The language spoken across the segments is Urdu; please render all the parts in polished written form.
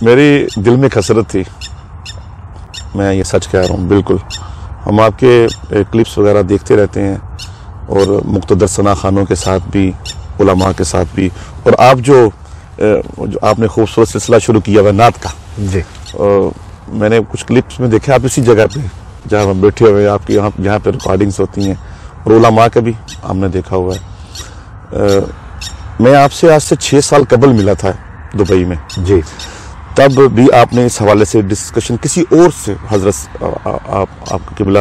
میری دل میں حسرت تھی، میں یہ سچ کہہ رہا ہوں بالکل. ہم آپ کے کلپس وغیرہ دیکھتے رہتے ہیں اور مقتدر ثنا خانوں کے ساتھ بھی، علماء کے ساتھ بھی، اور آپ جو آپ نے خوبصورت سلسلہ شروع کیا ہوا نعت کا، جی میں نے کچھ کلپس میں دیکھا آپ اسی جگہ پہ جہاں ہم بیٹھے ہوئے ہیں، آپ کی یہاں پہ ریکارڈنگز ہوتی ہیں، اور علماء کا بھی ہم نے دیکھا ہوا ہے. میں آپ سے آج سے 6 سال قبل ملا تھا دبئی میں، جی. تب بھی آپ نے اس حوالے سے ڈسکشن کسی اور سے، حضرت آپ قبلہ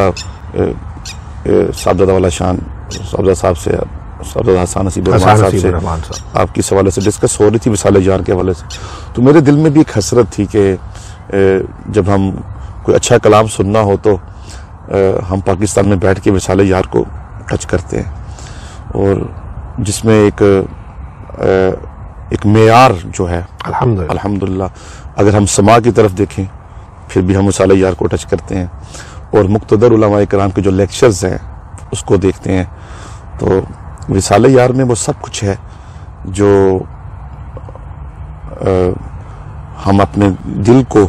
صاحبزادہ والا شان صاحبزادہ صاحب سے، صاحبزادہ حسان نصیب الرحمان صاحب سے آپ کی اس حوالے سے ڈسکس ہو رہی تھی وصال جان کے حوالے سے. تو میرے دل میں بھی ایک حسرت تھی کہ جب ہم کوئی اچھا کلام سننا ہو تو ہم پاکستان میں بیٹھ کے وصال یار کو ٹچ کرتے ہیں، اور جس میں ایک معیار جو ہے الحمدللہ اگر ہم سما کی طرف دیکھیں پھر بھی ہم وصال یار کو ٹچ کرتے ہیں، اور مقتدر علماء کرام کے جو لیکچرز ہیں اس کو دیکھتے ہیں. تو وصال یار میں وہ سب کچھ ہے جو ہم اپنے دل کو،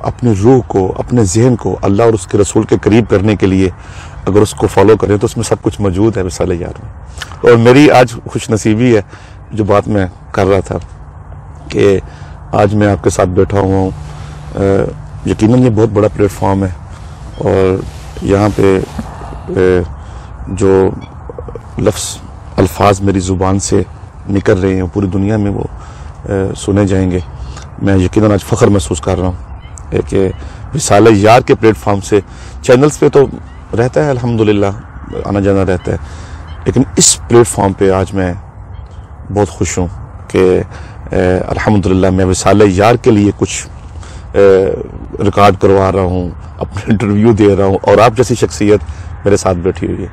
اپنی روح کو، اپنے ذہن کو اللہ اور اس کے رسول کے قریب کرنے کے لیے اگر اس کو فالو کریں تو اس میں سب کچھ موجود ہے وصال یار میں. اور میری آج خوش نصیبی ہے جو بات میں کر رہا تھا کہ آج میں آپ کے ساتھ بیٹھا ہوا ہوں. یقیناً یہ بہت بڑا پلیٹ فارم ہے، اور یہاں پہ جو الفاظ میری زبان سے نکل رہے ہیں پوری دنیا میں وہ سنے جائیں گے. میں یقیناً آج فخر محسوس کر رہا ہوں کہ وصال یار کے پلیٹ فارم سے، چینلز پہ تو رہتا ہے الحمدللہ آنا جانا رہتا ہے، لیکن اس پلیٹ فارم پہ آج میں بہت خوش ہوں کہ الحمدللہ میں وصال یار کے لیے کچھ ریکارڈ کروا رہا ہوں، اپنا انٹرویو دے رہا ہوں، اور آپ جیسی شخصیت میرے ساتھ بیٹھی ہوئی ہے.